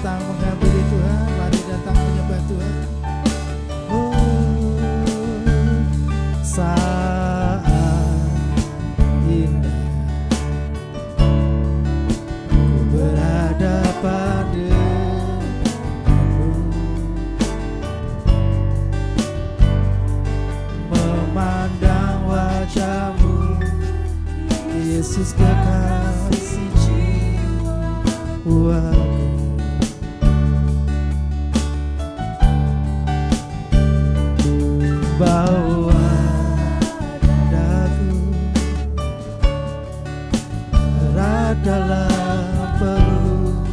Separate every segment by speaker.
Speaker 1: datang menghampiri Tuhan, mari datang menyembah Tuhan. Saat indah ku berada padamu, memandang wajahmu, Yesus kekasih jiwaku. Bawa daku erat dalam pelukmu,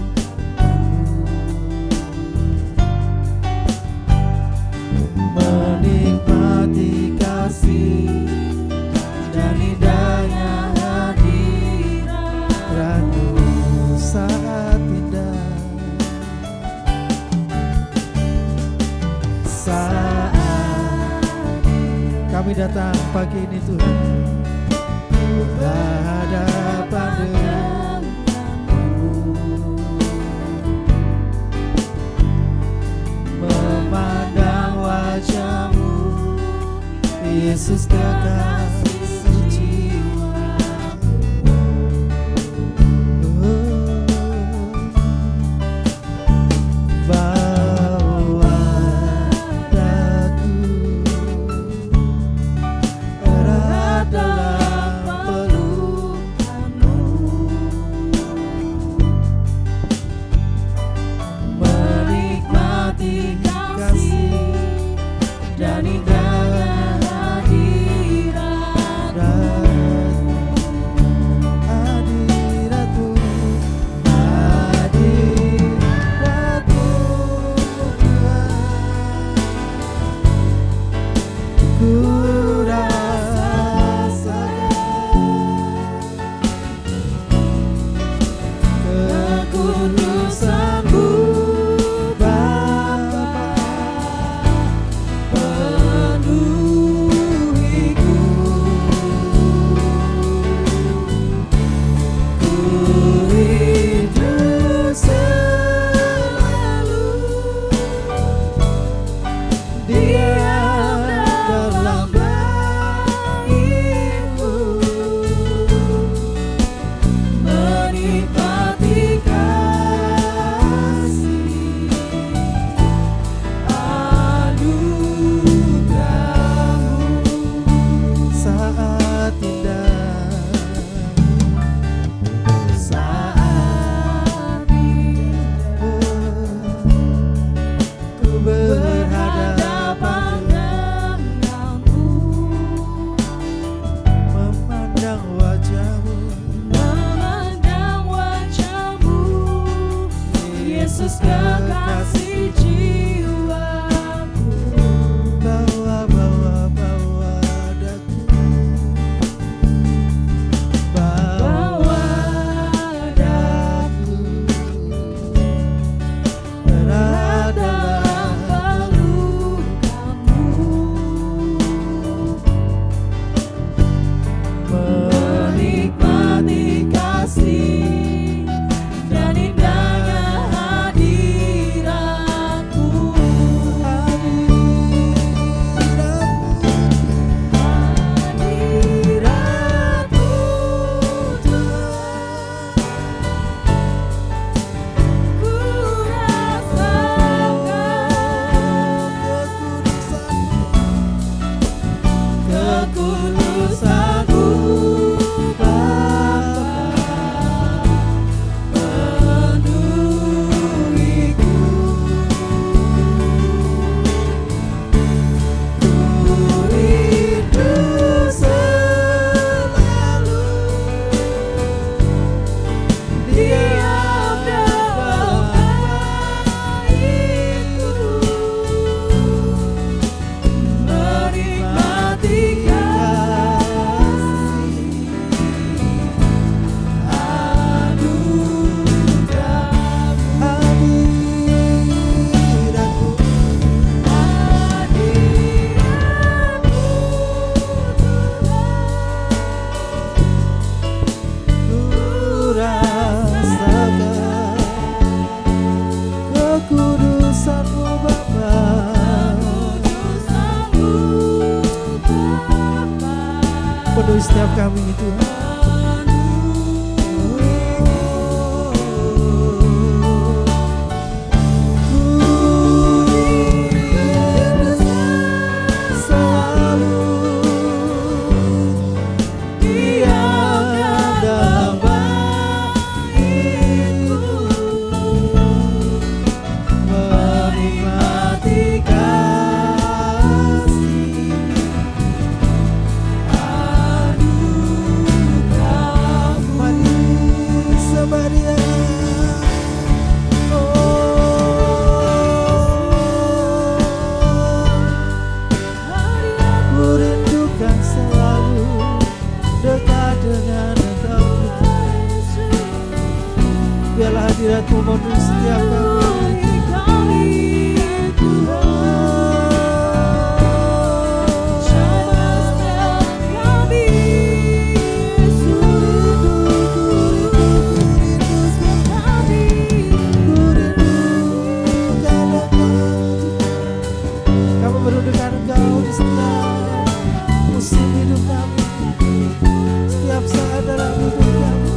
Speaker 1: menikmati kasih dan indahnya hadiratmu saat indah. Saat kami datang pagi ini Tuhan, berhadapan denganmu, memandang wajahmu, Yesus kekasih jiwaku. Bawa daku erat dalam pelukmu, menikmati kasih dan indahnya hadirat memenuhi setiap kami Tuhan. Biarlah hadirat-Mu memenuhi setiap kami. Kami merindukan Engkau di setiap musim hidup kami, setiap saat dalam hidup kami.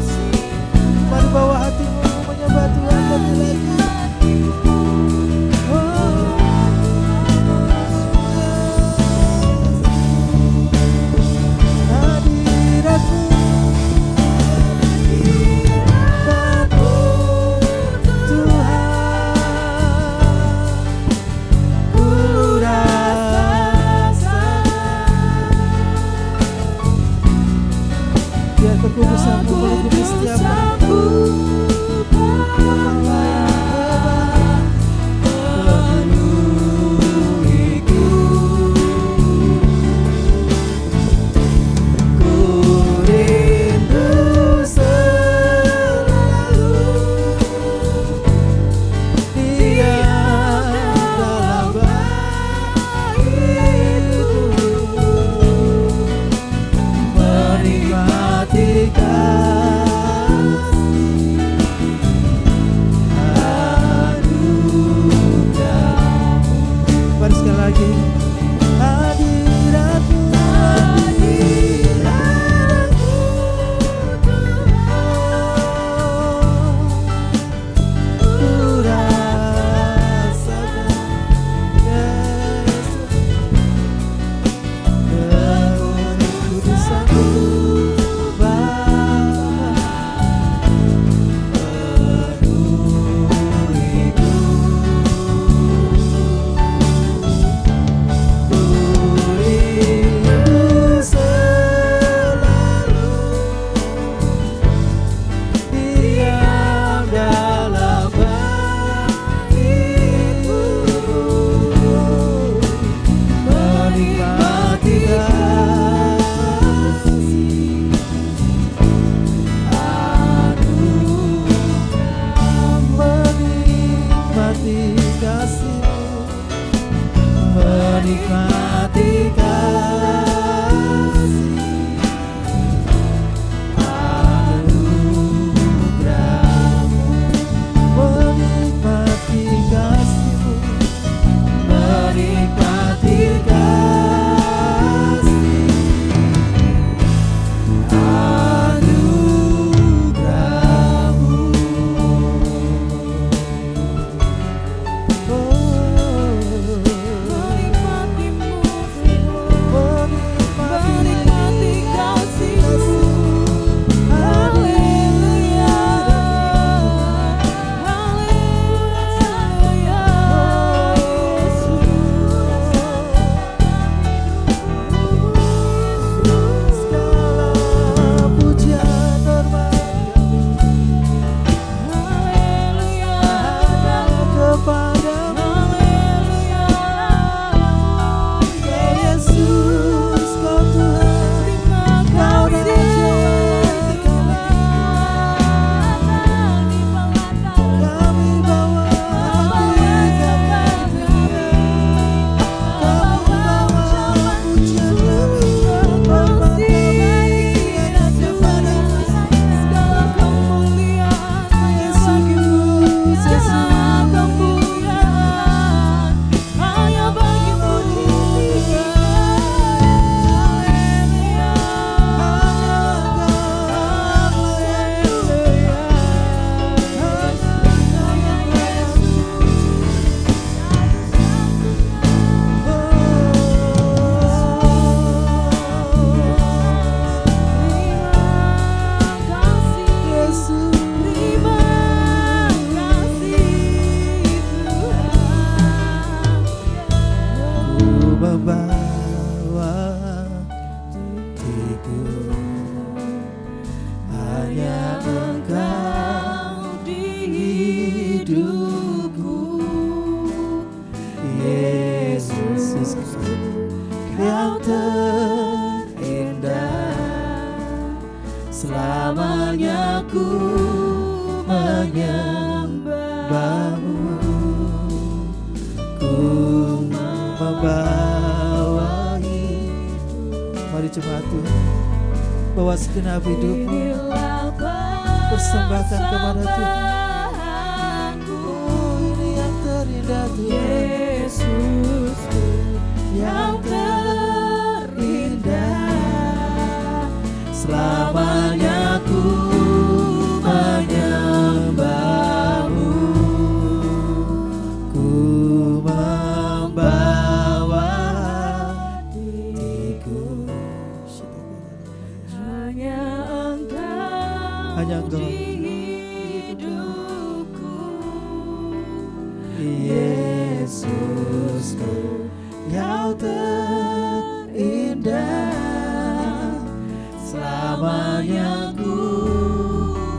Speaker 1: Mari bawa hatimu menyembah Tuhan lebih lagi. Kekudusan-Mu meliputi setiap kami. Menikmati kasih, anugerah-Mu, menikmati kasih-Mu, menikmati kasih, anugerah-Mu. Menikmati-Mu. Yesusku yang terindah, selamanya ku menyembahmu, ku membawa hidup. Mari jemaat Tuhan, bawa segenap hidupmu, persembahkan kepada Tuhan. Ini yang terindah Tuhan, Yesusku yang terindah, selamanya ku menyembahmu, ku membawa hatiku. Hanya Engkau di hidupku, Yesusku yang terindah, selamanya ku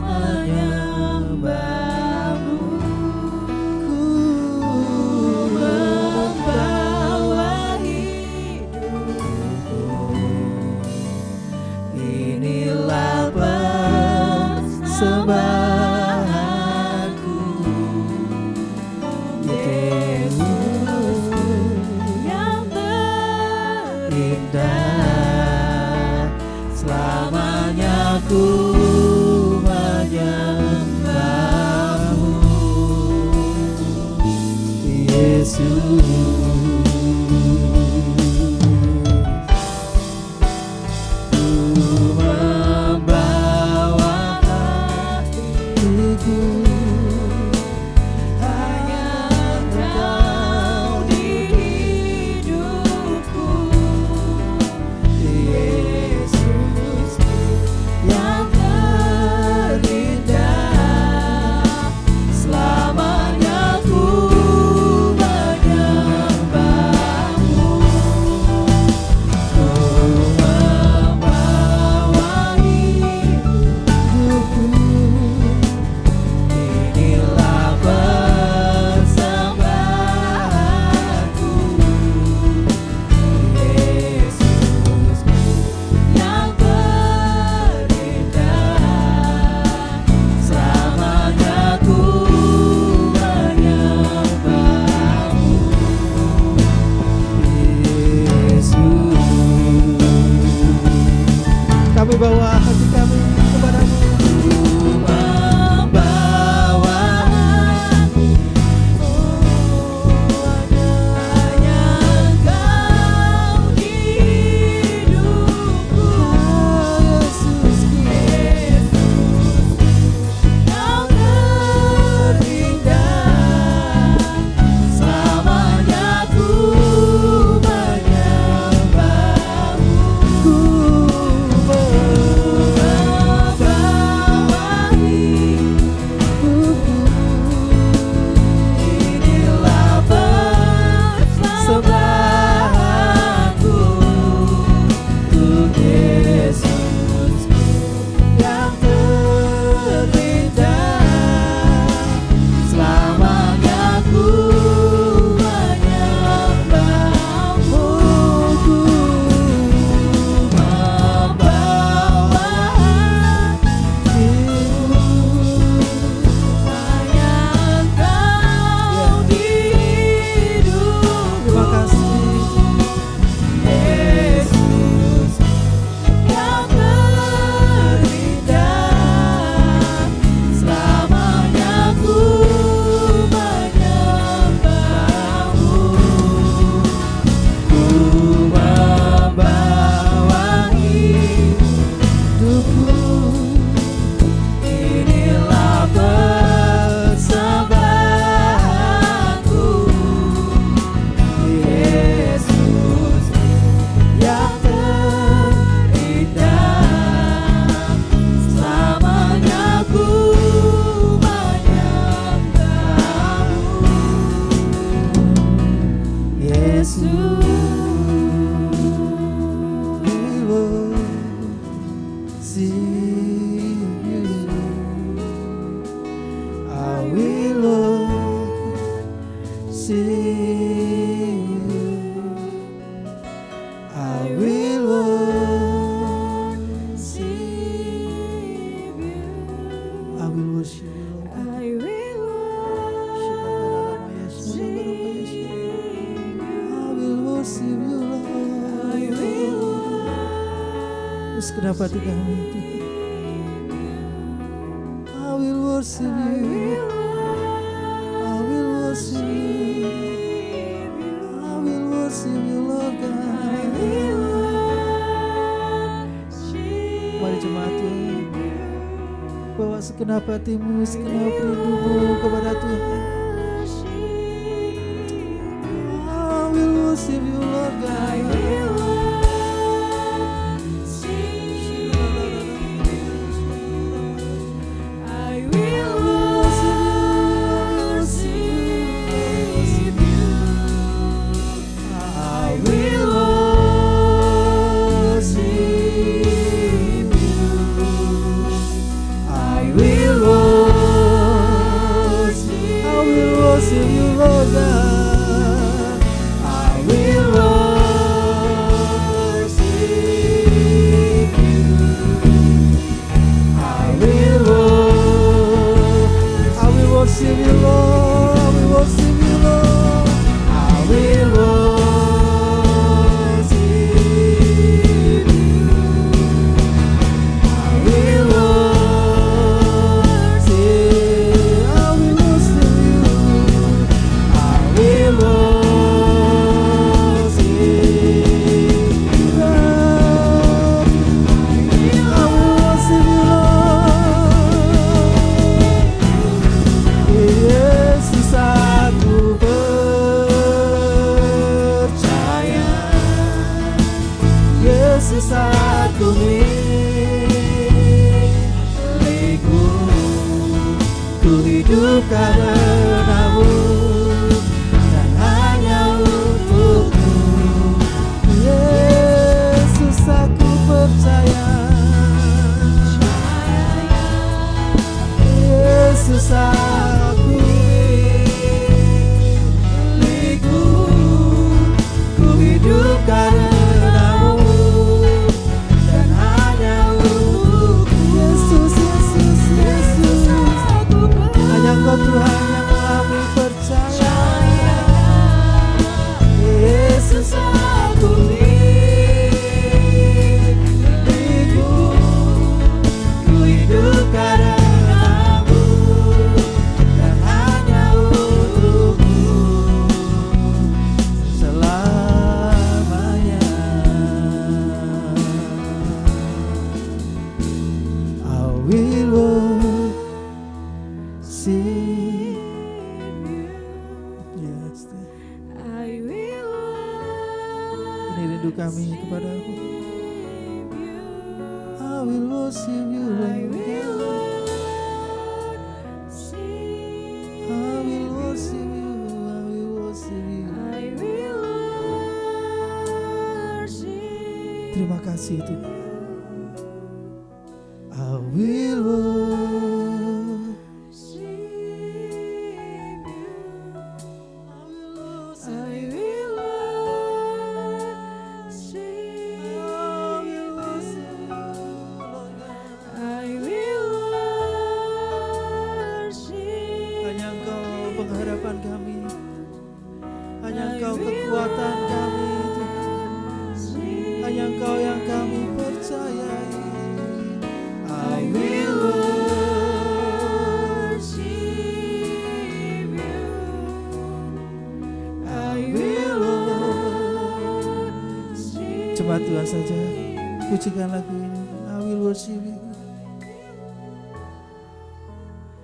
Speaker 1: menyembahmu, ku membawa hidupku. Inilah persembahanku, Yesus yang terindah, selamanya ku menyembahmu, Yesus. Kami bawa hati kami kepadamu, membawa hanya Engkau di hidupku, Yesusku yang terindah, selamanya ku menyembahmu, see you. worship you Lord. Segenap hati kami Tuhan, I will worship you, I will worship you, I will worship you Lord God. Mari jemaat Tuhan, bawa segenap hatimu, segenap rindumu kepada Tuhan. I will worship you Lord God. Terima kasih Tuhan. I will worship you. I will worship you. I will worship. Hanya Engkau pengharapan kami. Hanya Engkau kekuatan kami. Hanya Engkau yang kami percayai. I will worship you. I will worship. Jemaat Tuhan saja pujikan lagu ini. I will worship you.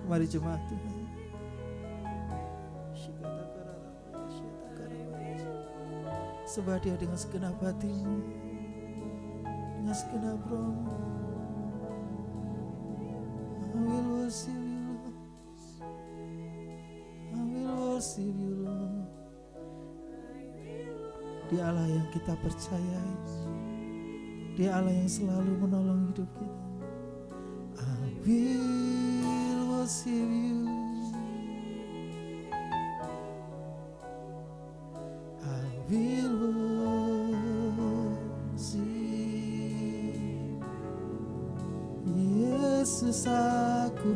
Speaker 1: Mari jemaat Tuhan. Sembah Dia dengan segenap hatimu, dengan segenap rohmu. I will worship you Lord. I will worship you Lord. Dia Allah yang kita percayai. Dia Allah yang selalu menolong hidup kita. I will worship you. I will Yesus aku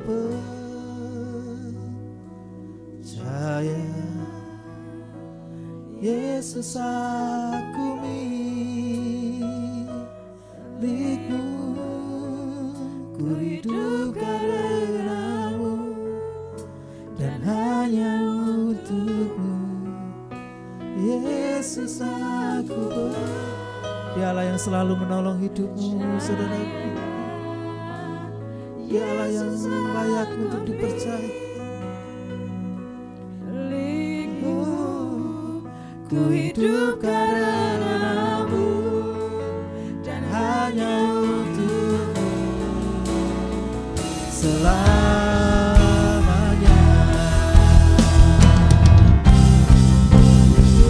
Speaker 1: percaya, Yesus aku milikmu, ku hidup karenamu dan hanya untukmu. Yesus aku Dialah yang selalu menolong hidupmu, saudaraku. Dialah yang layak untuk dipercaya. Ku hidup karenamu dan hanya untukmu selamanya.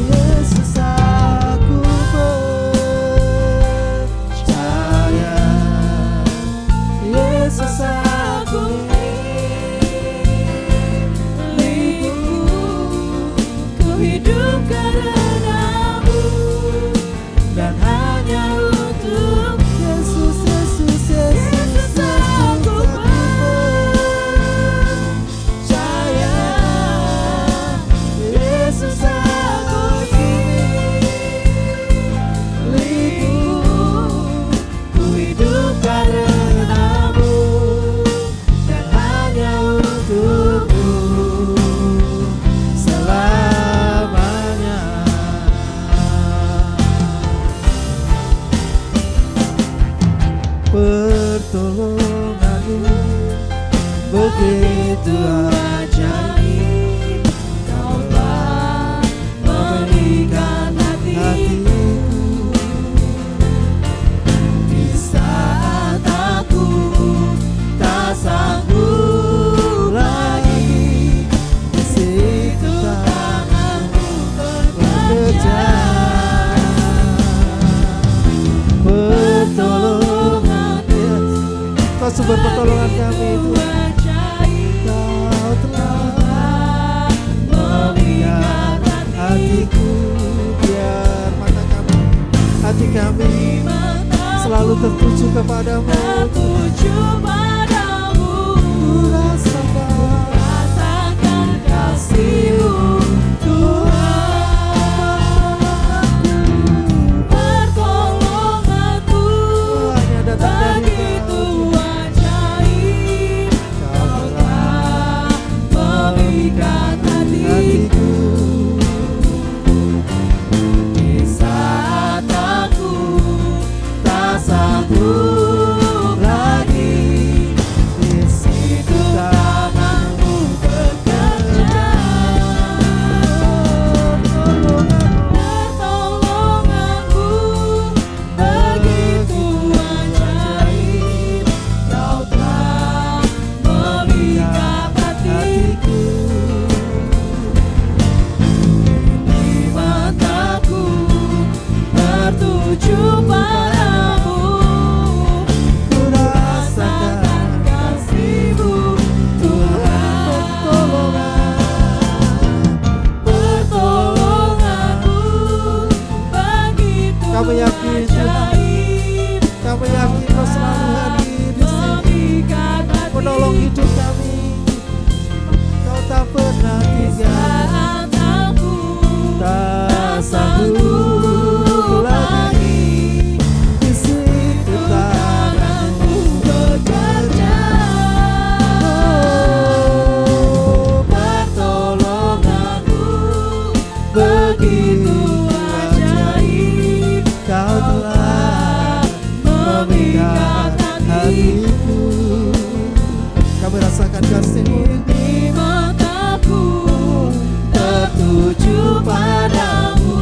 Speaker 1: Yesus aku percaya, Yesus aku milikmu, ku hidup karenamu dan hanya untuk Yesus, Yesus, Yesus, Yesus aku percaya, Yesus aku milikmu, ku hidup karenamu dan hanya untukmu selamanya. Pertolonganmu begitu ajaib, Kau telah memberikan hatiku di saat aku tak sanggup lagi. Di situ tanganmu bekerja, pertolongan Kau sumber pertolongan kami, Tuhan. Kau telah memberikan hatiku, biar mata kami, hati kami selalu tertuju kepadamu. Ku rasakan kasih-Mu, Tuhan. Pertolonganmu hanya datang dari Kau. Kau telah memberikan hatiku di saat aku tak sanggup lagi. Di situ tanganmu bekerja, pertolonganmu begitu ajaib. Kau telah memikat hatiku, di mataku tertuju padamu. Ku rasakan kasih-Mu, Tuhan. Pertolonganmu begitu kami yakin, ajaib. Kami yakin Kau selalu hadir di sini menolong hidup kami. Kau tak pernah tinggal, tak sanggup lagi. Di situ tanganmu bekerja, oh, pertolonganmu begitu ajaib. Kau telah memikat hatiku. Kami rasakan kasih-Mu, di mataku tertuju padamu.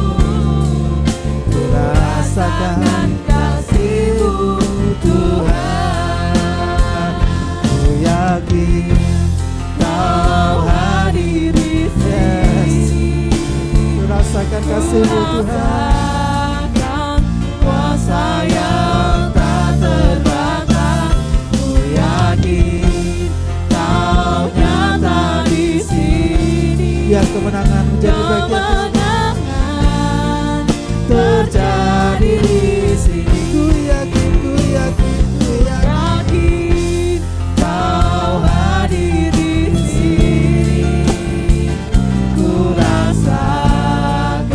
Speaker 1: Ku rasakan kasih-Mu, Tuhan. Ku yakin Kau hadir di sini. Ku rasakan kasih-Mu, Tuhan. Kuasa yang tak terbatas. Ku yakin Kau nyata di sini. Biar kemenangan menjadi bagian terjadi di sini. Ku yakin, ku yakin, ku yakin Kau hadir di sini. Ku rasakan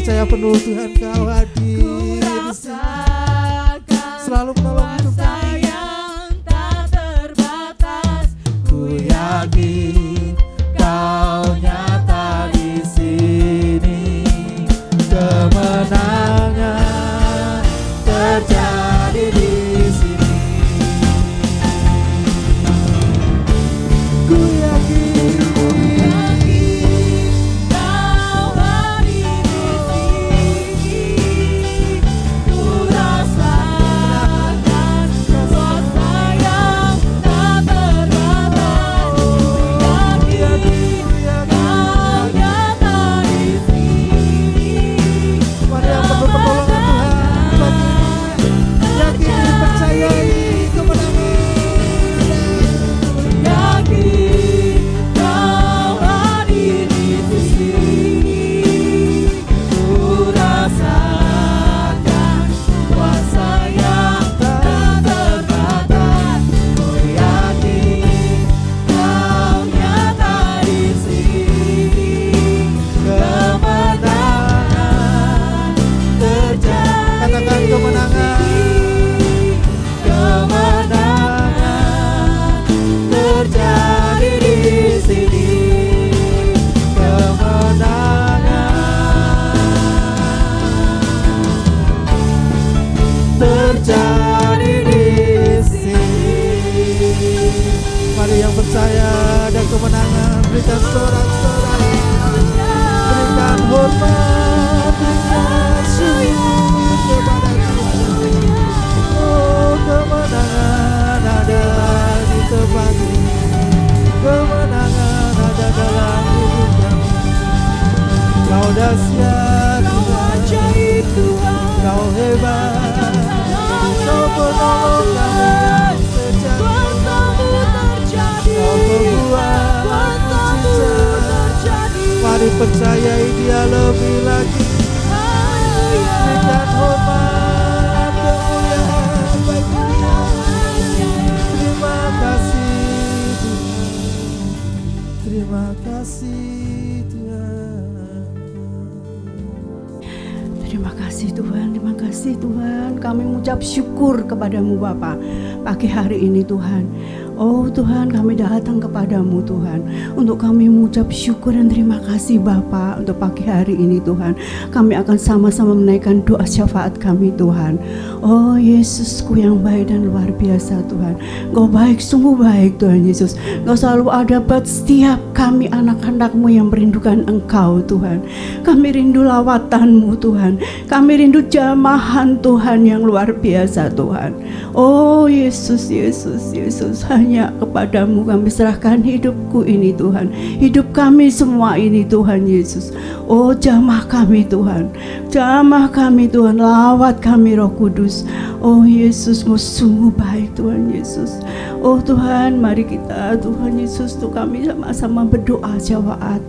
Speaker 1: percaya penuh Tuhan Kau hadir di sini, selalu menolong hidup kami. Ku yakin Kau nyata di sini, kemenangan terjadi di sini. Ku yakin
Speaker 2: Kau hadir di sini, ku rasakan kuasa yang tak terbatas. Ku yakin Kau nyata di sini,
Speaker 1: Mari yang perlu pertolongan Tuhan pagi ini, yakin dipercayai kemenangan.
Speaker 2: yakin Kau hadir di sini, ku rasakan kuasa yang tak terbatas. Ku yakin Kau nyata di sini, kemenangan terjadi.
Speaker 1: Katakan kemenangan.
Speaker 2: Kemenangan terjadi di sini, kemenangan terjadi di sini.
Speaker 1: Mari yang percaya ada kemenangan, berikan sorak-sorai, berikan hormat, berikan syukur kepada Tuhan. Oh, kemenangan ada di tempat ini, kemenangan ada dalam hidup kami. Kau dahsyat
Speaker 2: Kau ajaib Tuhan,
Speaker 1: Kau hebat, Kau penolong kami sejati.
Speaker 2: kuasa-Mu terjadi,
Speaker 1: Kau membuat
Speaker 2: kuasa-Mu
Speaker 1: mujizat.
Speaker 2: terjadi.
Speaker 1: Mari percayai Dia lebih lagi. Berikan hormat, kemuliaan bagi Dia. Terima kasih Tuhan, terima kasih Tuhan.
Speaker 3: Terima kasih Tuhan, terima kasih Tuhan. Kami mengucap syukur kepadamu Bapa pagi hari ini Tuhan. Oh Tuhan, kami datang kepadamu Tuhan untuk kami mengucap syukur dan terima kasih Bapa untuk pagi hari ini Tuhan. Kami akan sama-sama menaikkan doa syafaat kami Tuhan. Oh Yesusku yang baik dan luar biasa Tuhan. Engkau baik, sungguh baik Tuhan Yesus. Engkau selalu ada buat setiap kami anak-anak-Mu yang merindukan Engkau Tuhan. Kami rindu lawatanmu Tuhan. Kami rindu jamahan Tuhan yang luar biasa Tuhan. Oh Yesus, Yesus, Yesus, hanya kepadamu kami serahkan hidupku ini Tuhan. Hidup kami semua ini Tuhan Yesus. Oh jamah kami Tuhan. Jamah kami Tuhan. Lawat kami Roh Kudus. Oh Yesus, Mu sungguh baik Tuhan Yesus. Oh Tuhan, mari kita Tuhan Yesus tuh kami sama-sama berdoa syafaat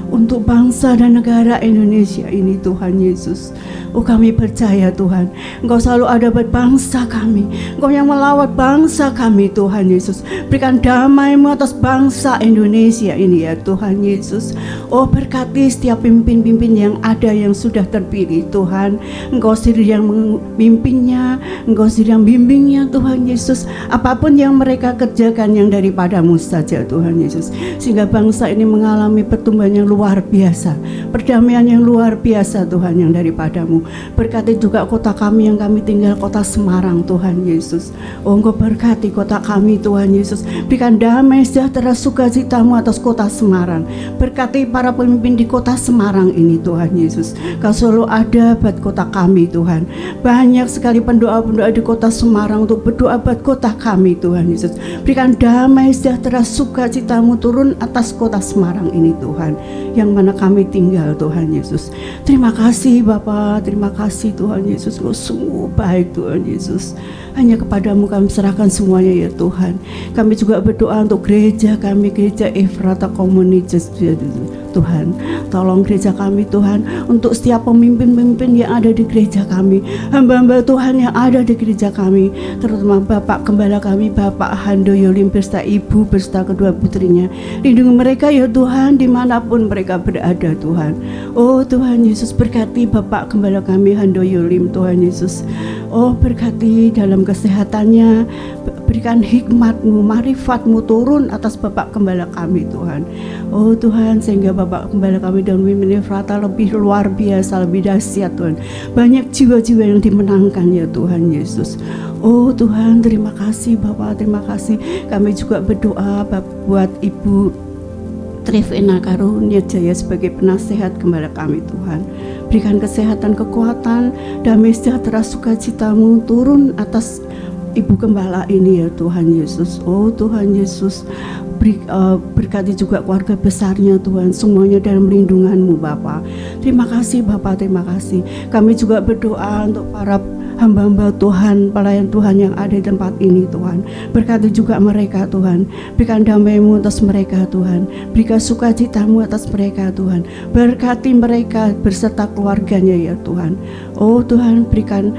Speaker 3: untuk bangsa dan negara Indonesia ini Tuhan Yesus. Oh kami percaya Tuhan, Engkau selalu ada buat bangsa kami. Engkau yang melawat bangsa kami Tuhan Yesus. Berikan damai-Mu atas bangsa Indonesia ini ya Tuhan Yesus. Oh berkati setiap pimpin-pimpin yang ada yang sudah terpilih Tuhan. Engkau sendiri yang memimpinnya, Engkau sendiri yang bimbingnya Tuhan Yesus. Apapun yang mereka kerjakan yang daripada-Mu saja Tuhan Yesus. Sehingga bangsa ini mengalami pertumbuhan yang luar biasa, perdamaian yang luar biasa Tuhan yang daripada-Mu. Berkati juga kota kami yang kami tinggal, kota Semarang Tuhan Yesus. Oh Engkau berkati kota kami Tuhan Yesus. Berikan damai sejahtera sukacita-Mu atas kota Semarang. Berkati para pemimpin di kota Semarang ini Tuhan Yesus. Kau selalu ada buat kota kami Tuhan. Banyak sekali pendoa-pendoa di kota Semarang untuk berdoa buat kota kami Tuhan Yesus. Berikan damai sejahtera sukacita-Mu turun atas kota Semarang ini Tuhan, yang mana kami tinggal Tuhan Yesus. Terima kasih Bapa, terima kasih Tuhan Yesus. Engkau sungguh baik Tuhan Yesus. Hanya kepadamu kami serahkan semuanya ya Tuhan. Kami juga berdoa untuk gereja kami, gereja Efrata Komunitas Tuhan. Tolong gereja kami Tuhan, untuk setiap pemimpin-pemimpin yang ada di gereja kami, hamba-hamba Tuhan yang ada di gereja kami, terutama Bapak Gembala kami, Bapak Hando Yolim beserta Ibu beserta kedua putrinya. Lindungi mereka ya Tuhan, dimanapun mereka berada Tuhan. Oh Tuhan Yesus, berkati Bapak Gembala kami Hando Yolim Tuhan Yesus. Oh berkati dalam kesehatannya, berikan hikmat-Mu, marifat-Mu turun atas Bapak Gembala kami Tuhan. Oh Tuhan, sehingga Bapak Gembala kami dan Women Efrata lebih luar biasa, lebih dahsyat Tuhan. Banyak jiwa-jiwa yang dimenangkan ya Tuhan Yesus. Oh Tuhan, terima kasih Bapak, terima kasih. Kami juga berdoa buat Ibu Trivena Karunia Jaya sebagai penasehat Gembala kami Tuhan. Berikan kesehatan, kekuatan, damai sejahtera, sukacita-Mu turun atas Ibu Gembala ini ya Tuhan Yesus. Oh Tuhan Yesus, berkati juga keluarga besarnya Tuhan, semuanya dalam lindungan-Mu Bapa. Terima kasih Bapa, terima kasih. Kami juga berdoa untuk para hamba-hamba Tuhan, pelayan Tuhan yang ada di tempat ini Tuhan. Berkati juga mereka Tuhan, berikan damai-Mu atas mereka Tuhan, berikan sukacita-Mu atas mereka Tuhan. Berkati mereka berserta keluarganya ya Tuhan. Oh Tuhan, berikan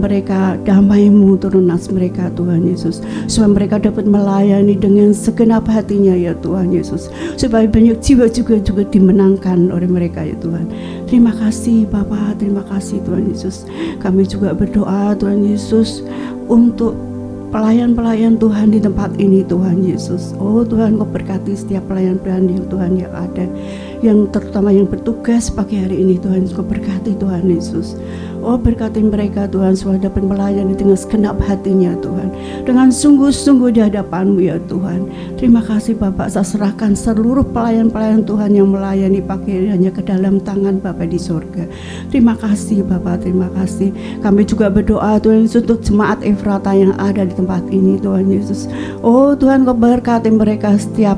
Speaker 3: mereka damai-Mu turun atas mereka Tuhan Yesus, supaya mereka dapat melayani dengan segenap hatinya ya Tuhan Yesus, supaya banyak jiwa juga dimenangkan oleh mereka ya Tuhan. Terima kasih Bapa, terima kasih Tuhan Yesus. Kami juga berdoa Tuhan Yesus untuk pelayan-pelayan Tuhan di tempat ini Tuhan Yesus. Oh Tuhan, Kau berkati setiap pelayan-pelayan yang Tuhan yang ada, yang terutama yang bertugas pagi hari ini Tuhan. Kau berkati Tuhan Yesus. Oh berkati mereka Tuhan, supaya dapat melayani dengan segenap hatinya Tuhan, dengan sungguh-sungguh di hadapan-Mu ya Tuhan. Terima kasih Bapak, saya serahkan seluruh pelayan-pelayan Tuhan yang melayani pagi hari hanya ke dalam tangan Bapak di surga. Terima kasih Bapak, terima kasih. Kami juga berdoa Tuhan Yesus untuk jemaat Efrata yang ada di tempat ini Tuhan Yesus. Oh Tuhan, Kau berkati mereka setiap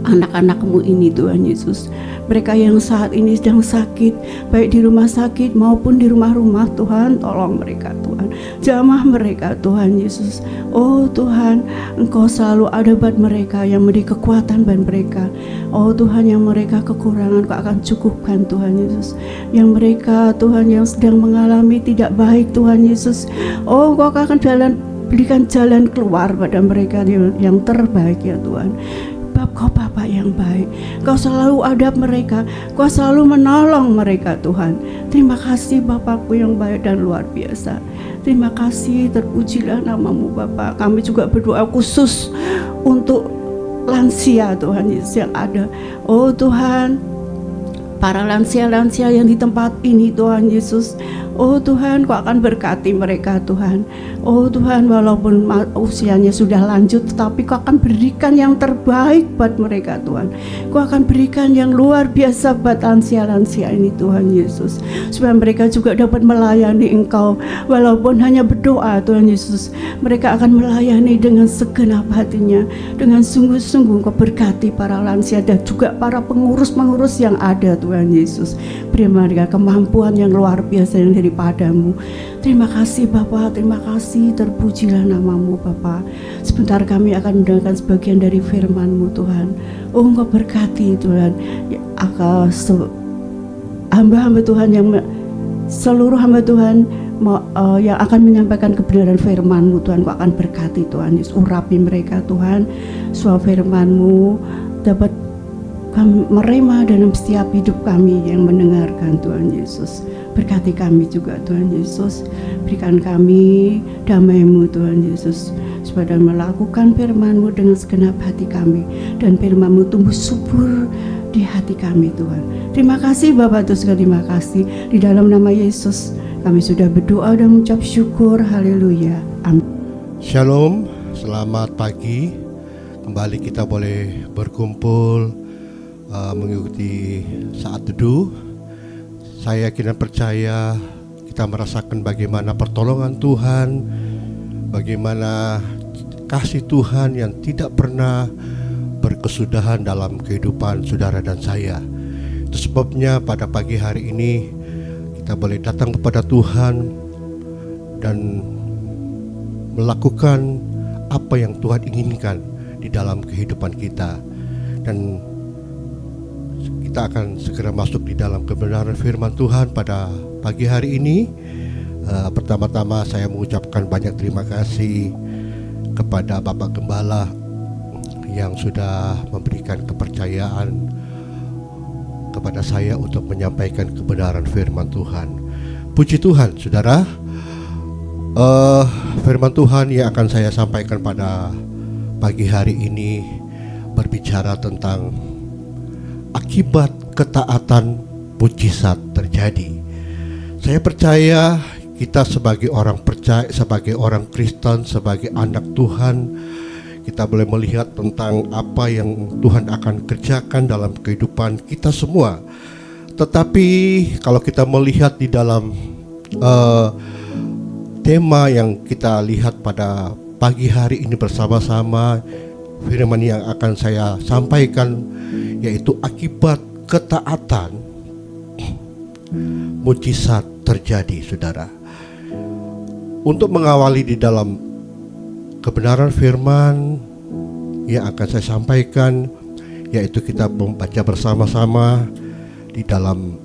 Speaker 3: anak-anak-Mu ini Tuhan Yesus. Mereka yang saat ini sedang sakit, baik di rumah sakit maupun di rumah-rumah Tuhan, tolong mereka Tuhan, jamah mereka Tuhan Yesus. Oh Tuhan, Engkau selalu ada buat mereka, yang memberi kekuatan buat mereka. Oh Tuhan, yang mereka kekurangan Kau akan cukupkan Tuhan Yesus. Yang mereka Tuhan yang sedang mengalami tidak baik Tuhan Yesus, oh Kau akan berikan jalan keluar pada mereka yang terbaik ya Tuhan. Kau Bapa yang baik, Kau selalu ada mereka, Kau selalu menolong mereka Tuhan. Terima kasih Bapakku yang baik dan luar biasa. Terima kasih, terpujilah nama-Mu Bapa. Kami juga berdoa khusus untuk lansia Tuhan Yesus yang ada. Oh Tuhan, para lansia-lansia yang di tempat ini Tuhan Yesus. Oh Tuhan, Kau akan berkati mereka Tuhan. Oh Tuhan, walaupun usianya sudah lanjut, tetapi Kau akan berikan yang terbaik buat mereka Tuhan. Kau akan berikan yang luar biasa buat lansia-lansia ini Tuhan Yesus, supaya mereka juga dapat melayani Engkau. Walaupun hanya berdoa Tuhan Yesus, mereka akan melayani dengan segenap hatinya, dengan sungguh-sungguh. Kau berkati para lansia dan juga para pengurus-pengurus yang ada Tuhan Yesus. Beri mereka kemampuan yang luar biasa yang daripada-Mu. Terima kasih Bapa, terima kasih, terpujilah nama-Mu Bapa. Sebentar kami akan mendengarkan sebagian dari firman-Mu Tuhan. Oh Engkau berkati Tuhan hamba-hamba Tuhan yang seluruh hamba Tuhan yang akan menyampaikan kebenaran firman-Mu Tuhan. Kau akan berkati Tuhan Yesus, urapi mereka Tuhan, supaya firman-Mu dapat merema dalam setiap hidup kami yang mendengarkan Tuhan Yesus. Berkati kami juga Tuhan Yesus, berikan kami damai-Mu Tuhan Yesus, supaya melakukan firman-Mu dengan segenap hati kami, dan firman-Mu tumbuh subur di hati kami Tuhan. Terima kasih Bapak Tuhan, terima kasih. Di dalam nama Yesus kami sudah berdoa dan mengucap syukur. Haleluya, amin.
Speaker 4: Shalom, selamat pagi. Kembali kita boleh berkumpul mengikuti saat teduh. Saya yakin dan percaya kita merasakan bagaimana pertolongan Tuhan, bagaimana kasih Tuhan yang tidak pernah berkesudahan dalam kehidupan saudara dan saya. Itu sebabnya pada pagi hari ini kita boleh datang kepada Tuhan dan melakukan apa yang Tuhan inginkan di dalam kehidupan kita. Dan kita akan segera masuk di dalam kebenaran firman Tuhan pada pagi hari ini. Pertama-tama saya mengucapkan banyak terima kasih kepada Bapak Gembala yang sudah memberikan kepercayaan kepada saya untuk menyampaikan kebenaran firman Tuhan. Puji Tuhan, saudara. Firman Tuhan yang akan saya sampaikan pada pagi hari ini berbicara tentang akibat ketaatan mujizat terjadi. Saya percaya kita sebagai orang percaya, sebagai orang Kristen, sebagai anak Tuhan, kita boleh melihat tentang apa yang Tuhan akan kerjakan dalam kehidupan kita semua. Tetapi kalau kita melihat di dalam tema yang kita lihat pada pagi hari ini bersama-sama, firman yang akan saya sampaikan yaitu akibat ketaatan mujizat terjadi, saudara. Untuk mengawali di dalam kebenaran firman yang akan saya sampaikan, yaitu kita membaca bersama-sama di dalam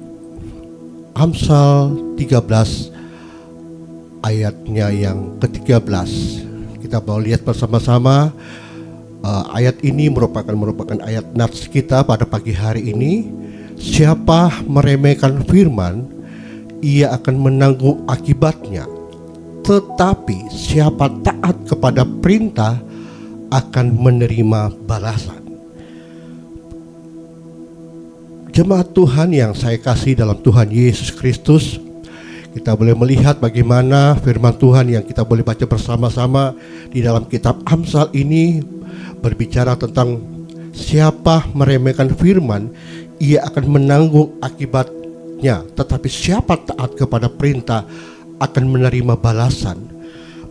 Speaker 4: Amsal 13 ayatnya yang ke-13. Kita mau lihat bersama-sama. Ayat ini merupakan ayat nats kita pada pagi hari ini. Siapa meremehkan firman, ia akan menanggung akibatnya. Tetapi siapa taat kepada perintah akan menerima balasan. Jemaat Tuhan yang saya kasih dalam Tuhan Yesus Kristus, kita boleh melihat bagaimana firman Tuhan yang kita boleh baca bersama-sama di dalam kitab Amsal ini berbicara tentang siapa meremehkan firman, ia akan menanggung akibatnya. Tetapi siapa taat kepada perintah akan menerima balasan.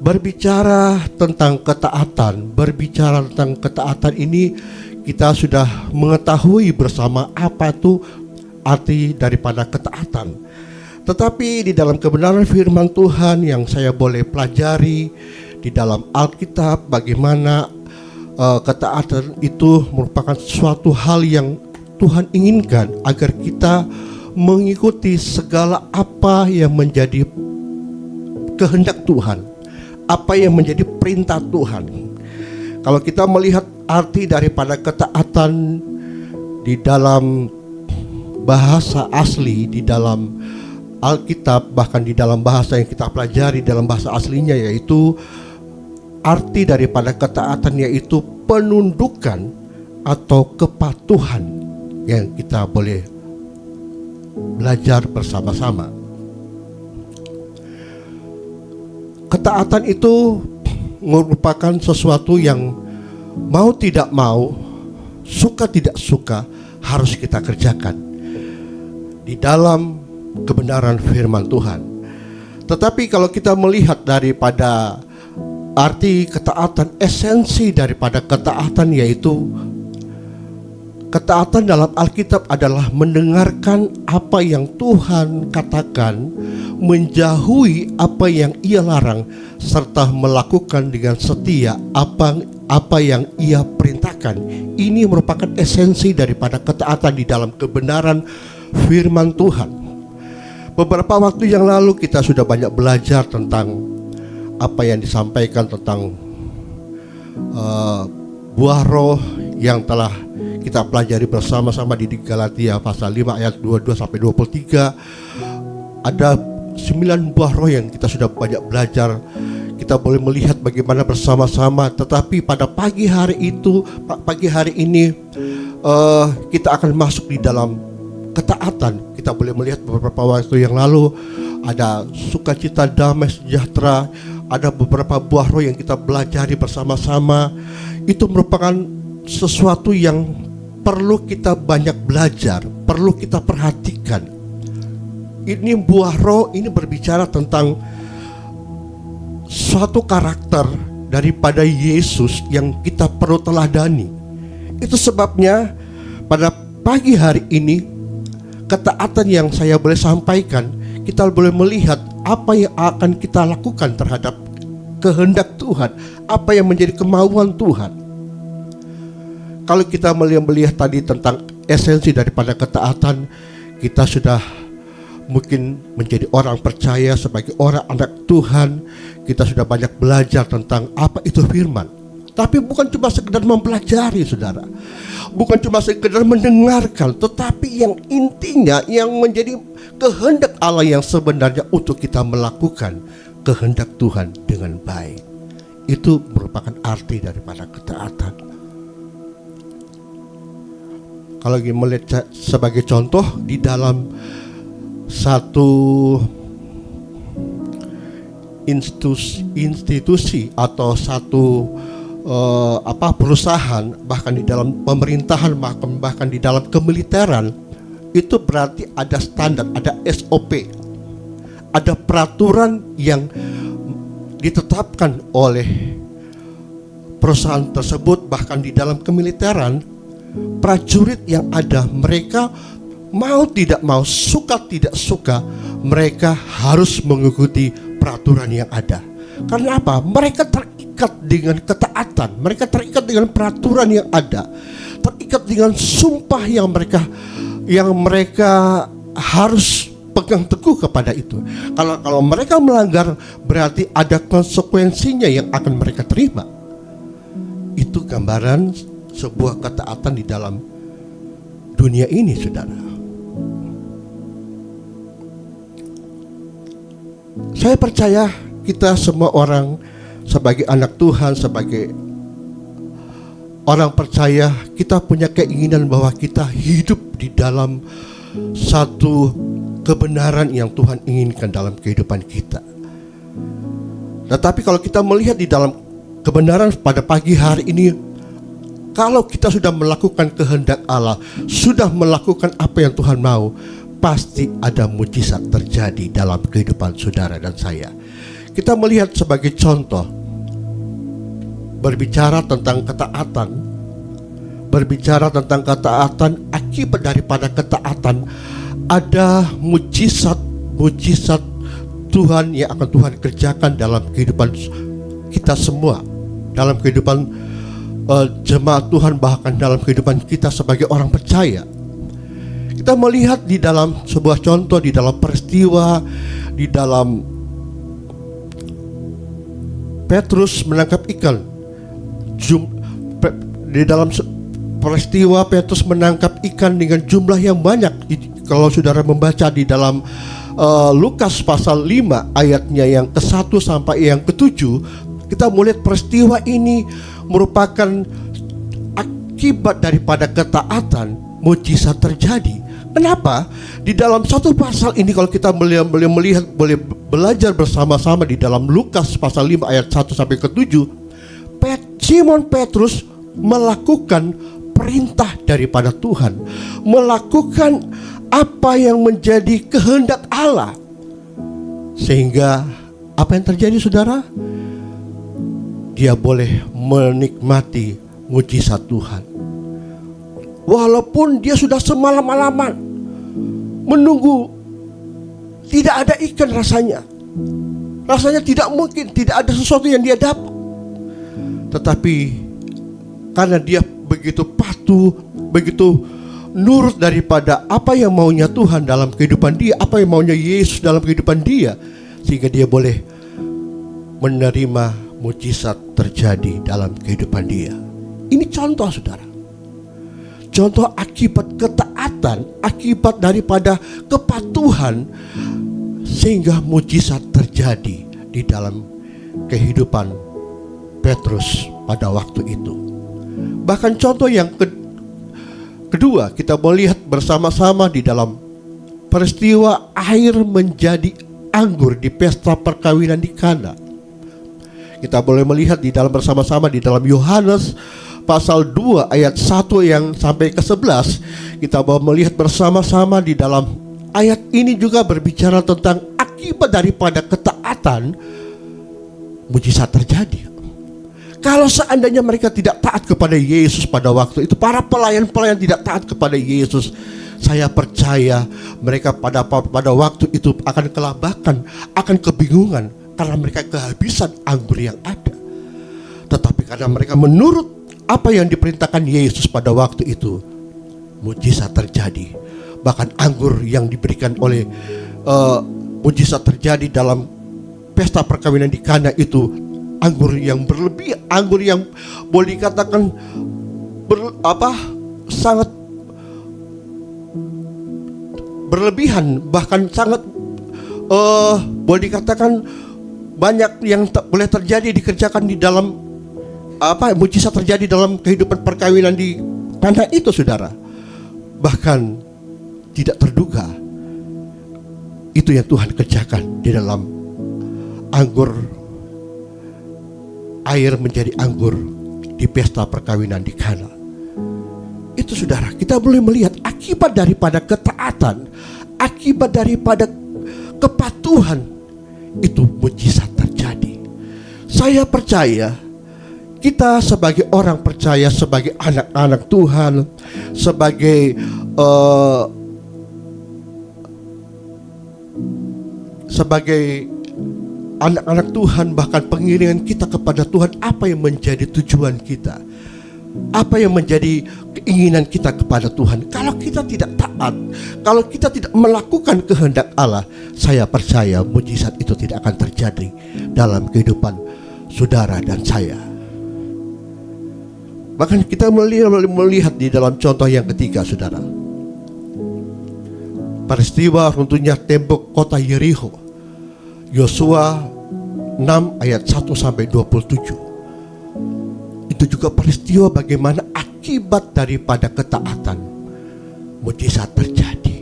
Speaker 4: Berbicara tentang ketaatan ini, kita sudah mengetahui bersama apa itu arti daripada ketaatan. Tetapi di dalam kebenaran firman Tuhan yang saya boleh pelajari di dalam Alkitab, bagaimana ketaatan itu merupakan suatu hal yang Tuhan inginkan agar kita mengikuti segala apa yang menjadi kehendak Tuhan, apa yang menjadi perintah Tuhan. Kalau kita melihat arti daripada ketaatan di dalam bahasa asli, di dalam Alkitab, bahkan di dalam bahasa yang kita pelajari dalam bahasa aslinya, yaitu arti daripada ketaatan yaitu penundukan atau kepatuhan yang kita boleh belajar bersama-sama. Ketaatan itu merupakan sesuatu yang mau tidak mau, suka tidak suka, harus kita kerjakan di dalam kebenaran firman Tuhan. Tetapi kalau kita melihat daripada arti ketaatan, esensi daripada ketaatan yaitu ketaatan dalam Alkitab adalah mendengarkan apa yang Tuhan katakan, menjauhi apa yang Ia larang, serta melakukan dengan setia apa yang Ia perintahkan. Ini merupakan esensi daripada ketaatan di dalam kebenaran firman Tuhan. Beberapa waktu yang lalu kita sudah banyak belajar tentang apa yang disampaikan tentang buah roh yang telah kita pelajari bersama-sama di Galatia pasal 5 ayat 22 sampai 23. Ada 9 buah roh yang kita sudah banyak belajar. Kita boleh melihat bagaimana bersama-sama. Tetapi pada pagi hari ini kita akan masuk di dalam ketaatan. Kita boleh melihat beberapa waktu yang lalu ada sukacita, damai, sejahtera. Ada beberapa buah roh yang kita pelajari bersama-sama. Itu merupakan sesuatu yang perlu kita banyak belajar, perlu kita perhatikan. Ini buah roh ini berbicara tentang suatu karakter daripada Yesus yang kita perlu teladani. Itu sebabnya pada pagi hari ini ketaatan yang saya boleh sampaikan, kita boleh melihat apa yang akan kita lakukan terhadap kehendak Tuhan, apa yang menjadi kemauan Tuhan. Kalau kita melihat tadi tentang esensi daripada ketaatan, kita sudah mungkin menjadi orang percaya sebagai orang anak Tuhan. Kita sudah banyak belajar tentang apa itu firman. Tapi bukan cuma sekedar mempelajari, saudara. Bukan cuma sekedar mendengarkan, tetapi yang intinya yang menjadi kehendak Allah yang sebenarnya untuk kita melakukan kehendak Tuhan dengan baik. Itu merupakan arti daripada ketaatan. Kalau kita melihat sebagai contoh di dalam satu institusi atau satu perusahaan, bahkan di dalam pemerintahan, bahkan di dalam kemiliteran, itu berarti ada standar, ada SOP, ada peraturan yang ditetapkan oleh perusahaan tersebut. Bahkan di dalam kemiliteran, prajurit yang ada, mereka mau tidak mau, suka tidak suka, mereka harus mengikuti peraturan yang ada. Karena apa? Mereka terikat dengan ketaatan, mereka terikat dengan peraturan yang ada, terikat dengan sumpah yang mereka harus pegang teguh kepada itu. Kalau mereka melanggar, berarti ada konsekuensinya yang akan mereka terima. Itu gambaran sebuah ketaatan di dalam dunia ini, saudara. Saya percaya kita semua orang sebagai anak Tuhan, sebagai orang percaya, kita punya keinginan bahwa kita hidup di dalam satu kebenaran yang Tuhan inginkan dalam kehidupan kita. Tetapi kalau kita melihat di dalam kebenaran pada pagi hari ini, kalau kita sudah melakukan kehendak Allah, sudah melakukan apa yang Tuhan mau, pasti ada mujizat terjadi dalam kehidupan saudara dan saya. Kita melihat sebagai contoh, berbicara tentang ketaatan, akibat daripada ketaatan, ada mujizat Tuhan yang akan Tuhan kerjakan dalam kehidupan kita semua, dalam kehidupan jemaat Tuhan, bahkan dalam kehidupan kita sebagai orang percaya. Kita melihat di dalam sebuah contoh, di dalam peristiwa, di dalam Petrus menangkap ikan. Di dalam peristiwa Petrus menangkap ikan dengan jumlah yang banyak. Kalau saudara membaca di dalam Lukas pasal 5 ayatnya yang ke-1 sampai yang ke-7, kita melihat peristiwa ini merupakan akibat daripada ketaatan, mujizat terjadi. Kenapa? Di dalam satu pasal ini, kalau kita boleh melihat, boleh belajar bersama-sama di dalam Lukas pasal 5 ayat 1 sampai ke-7, Simon Petrus melakukan perintah daripada Tuhan, melakukan apa yang menjadi kehendak Allah. Sehingga apa yang terjadi, saudara? Dia boleh menikmati mujizat Tuhan. Walaupun dia sudah semalam-malaman menunggu, tidak ada ikan rasanya tidak mungkin, tidak ada sesuatu yang dia dapat. Tetapi karena dia begitu patuh, begitu nurut daripada apa yang maunya Tuhan dalam kehidupan dia, apa yang maunya Yesus dalam kehidupan dia, sehingga dia boleh menerima mujizat terjadi dalam kehidupan dia. Ini contoh, saudara. Contoh akibat ketaatan, akibat daripada kepatuhan, sehingga mujizat terjadi di dalam kehidupan Petrus pada waktu itu. Bahkan contoh yang kedua, kita melihat bersama-sama di dalam peristiwa air menjadi anggur di pesta perkawinan di Kana. Kita boleh melihat di dalam bersama-sama di dalam Yohanes pasal 2 ayat 1 yang sampai ke 11. Kita boleh melihat bersama-sama di dalam ayat ini juga berbicara tentang akibat daripada ketaatan, mujizat terjadi. Kalau seandainya mereka tidak taat kepada Yesus pada waktu itu, para pelayan-pelayan tidak taat kepada Yesus, saya percaya mereka pada waktu itu akan kelabakan, akan kebingungan. karena mereka kehabisan anggur yang ada, tetapi karena mereka menurut apa yang diperintahkan Yesus pada waktu itu, mujizat terjadi. Bahkan anggur yang diberikan oleh mujizat terjadi dalam pesta perkawinan di Kana itu anggur yang berlebih, anggur yang boleh dikatakan sangat berlebihan, bahkan sangat boleh dikatakan banyak yang boleh terjadi dikerjakan di dalam mujizat terjadi dalam kehidupan perkawinan di Kana itu, saudara. Bahkan tidak terduga itu yang Tuhan kerjakan di dalam anggur, air menjadi anggur di pesta perkawinan di Kana. Itu, saudara, kita boleh melihat akibat daripada ketaatan, akibat daripada kepatuhan, itu mujizat terjadi. Saya percaya kita sebagai orang percaya, sebagai anak-anak Tuhan, sebagai anak-anak Tuhan, bahkan pengiringan kita kepada Tuhan, apa yang menjadi tujuan kita, apa yang menjadi keinginan kita kepada Tuhan. Kalau kita tidak taat, kalau kita tidak melakukan kehendak Allah, saya percaya mujizat itu tidak akan terjadi dalam kehidupan saudara dan saya. Bahkan kita melihat di dalam contoh yang ketiga, saudara, peristiwa runtuhnya tembok kota Yerikho, Yosua 6 ayat 1 sampai 27. Itu juga peristiwa bagaimana akibat daripada ketaatan mujizat terjadi.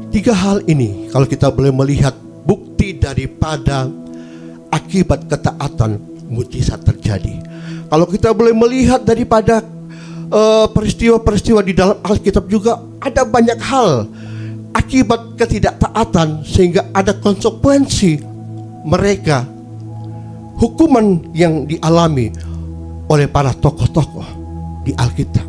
Speaker 4: Tiga hal ini kalau kita boleh melihat bukti daripada akibat ketaatan mujizat terjadi. Kalau kita boleh melihat daripada peristiwa-peristiwa di dalam Alkitab juga ada banyak hal akibat ketidaktaatan sehingga ada konsekuensi mereka, hukuman yang dialami oleh para tokoh-tokoh di Alkitab.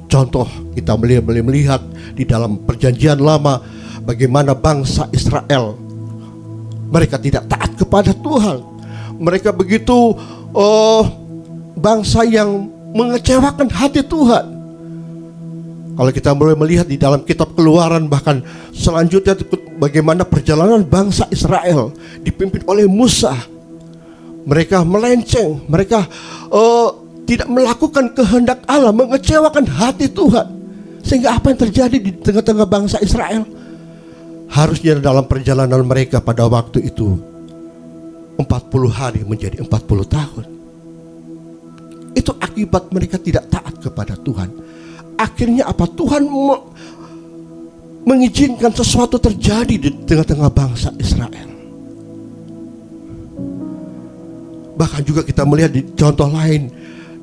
Speaker 4: Contoh, kita boleh melihat di dalam Perjanjian Lama bagaimana bangsa Israel, mereka tidak taat kepada Tuhan. Mereka begitu bangsa yang mengecewakan hati Tuhan. Kalau kita boleh melihat di dalam kitab Keluaran, bahkan selanjutnya bagaimana perjalanan bangsa Israel dipimpin oleh Musa. Mereka melenceng, mereka tidak melakukan kehendak Allah, mengecewakan hati Tuhan. Sehingga apa yang terjadi di tengah-tengah bangsa Israel? Harusnya dalam perjalanan mereka pada waktu itu 40 hari menjadi 40 tahun. Itu akibat mereka tidak taat kepada Tuhan. Akhirnya apa? Tuhan mengizinkan sesuatu terjadi di tengah-tengah bangsa Israel. Bahkan juga kita melihat di contoh lain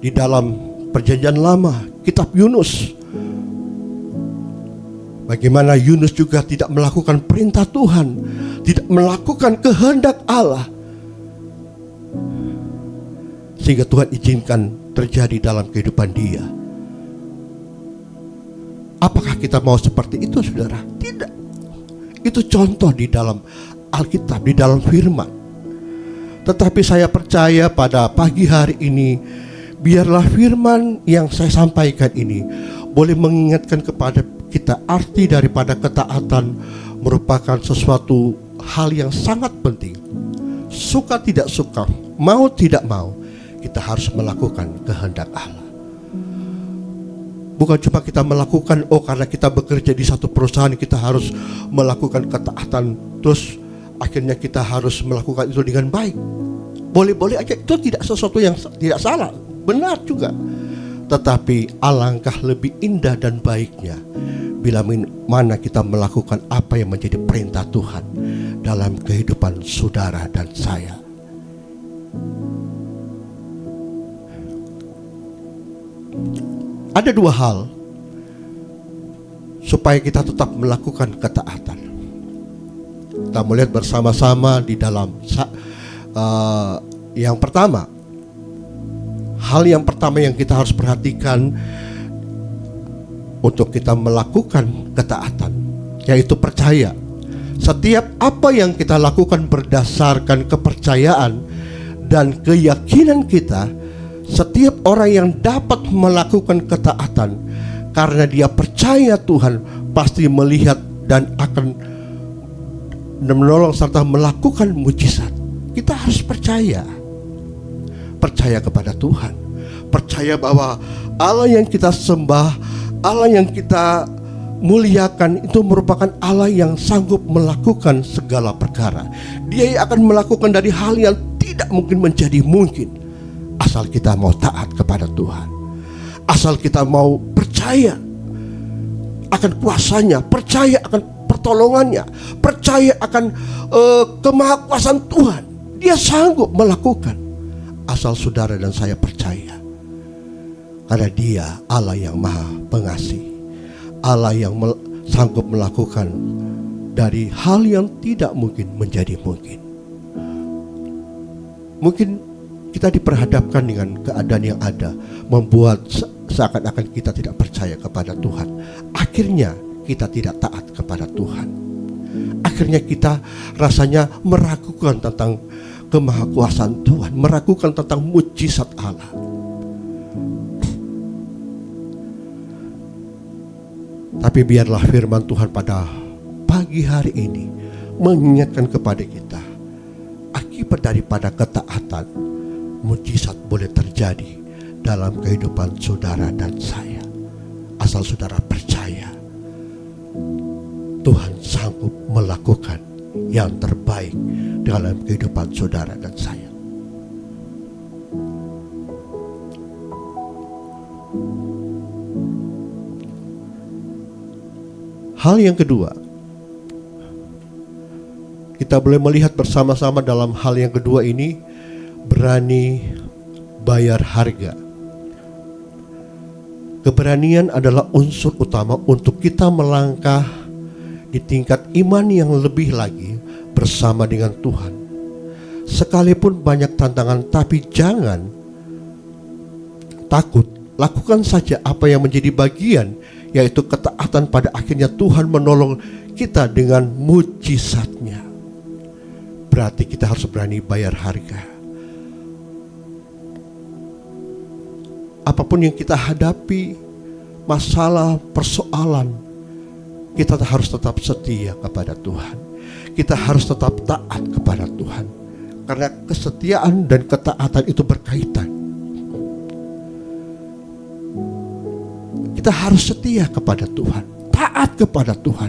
Speaker 4: di dalam Perjanjian Lama, kitab Yunus. Bagaimana Yunus juga tidak melakukan perintah Tuhan, tidak melakukan kehendak Allah, sehingga Tuhan izinkan terjadi dalam kehidupan dia. Apakah kita mau seperti itu, saudara? Tidak. Itu contoh di dalam Alkitab, di dalam firman. Tetapi saya percaya pada pagi hari ini, biarlah firman yang saya sampaikan ini boleh mengingatkan kepada kita arti daripada ketaatan merupakan sesuatu hal yang sangat penting. Suka tidak suka, mau tidak mau, kita harus melakukan kehendak Allah. Bukan cuma kita melakukan, karena kita bekerja di satu perusahaan kita harus melakukan ketaatan, terus akhirnya kita harus melakukan itu dengan baik. Boleh-boleh aja, itu tidak sesuatu yang tidak salah, benar juga. Tetapi alangkah lebih indah dan baiknya bila mana kita melakukan apa yang menjadi perintah Tuhan dalam kehidupan saudara dan saya. Ada dua hal supaya kita tetap melakukan ketaatan. Kita melihat bersama-sama di dalam yang pertama. Hal yang pertama yang kita harus perhatikan untuk kita melakukan ketaatan, yaitu percaya. Setiap apa yang kita lakukan berdasarkan kepercayaan dan keyakinan kita, setiap orang yang dapat melakukan ketaatan karena dia percaya Tuhan pasti melihat dan akan menolong serta melakukan mujizat. Kita harus percaya kepada Tuhan, percaya bahwa Allah yang kita sembah, Allah yang kita muliakan itu merupakan Allah yang sanggup melakukan segala perkara. Dia akan melakukan dari hal yang tidak mungkin menjadi mungkin, asal kita mau taat kepada Tuhan, asal kita mau percaya akan kuasanya, percaya akan pertolongannya, percaya akan kemahakuasaan Tuhan. Dia sanggup melakukan, asal saudara dan saya percaya, karena Dia Allah yang maha pengasih, Allah yang sanggup melakukan dari hal yang tidak mungkin menjadi mungkin. Mungkin kita diperhadapkan dengan keadaan yang ada, membuat seakan-akan kita tidak percaya kepada Tuhan. Akhirnya kita tidak taat kepada Tuhan. Akhirnya kita rasanya meragukan tentang kemahakuasaan Tuhan, meragukan tentang mujizat Allah. Tapi biarlah firman Tuhan pada pagi hari ini mengingatkan kepada kita, akibat daripada ketaatan, mujizat boleh terjadi dalam kehidupan saudara dan saya. Asal saudara percaya, Tuhan sanggup melakukan yang terbaik dalam kehidupan saudara dan saya. Hal yang kedua, kita boleh melihat bersama-sama dalam hal yang kedua ini, berani bayar harga. Keberanian adalah unsur utama untuk kita melangkah di tingkat iman yang lebih lagi bersama dengan Tuhan. Sekalipun banyak tantangan, tapi jangan takut. Lakukan saja apa yang menjadi bagian, yaitu ketaatan. Pada akhirnya Tuhan menolong kita dengan mujizatnya. Berarti kita harus berani bayar harga. Apapun yang kita hadapi, masalah, persoalan, kita harus tetap setia kepada Tuhan. Kita harus tetap taat kepada Tuhan. Karena kesetiaan dan ketaatan itu berkaitan. Kita harus setia kepada Tuhan, taat kepada Tuhan.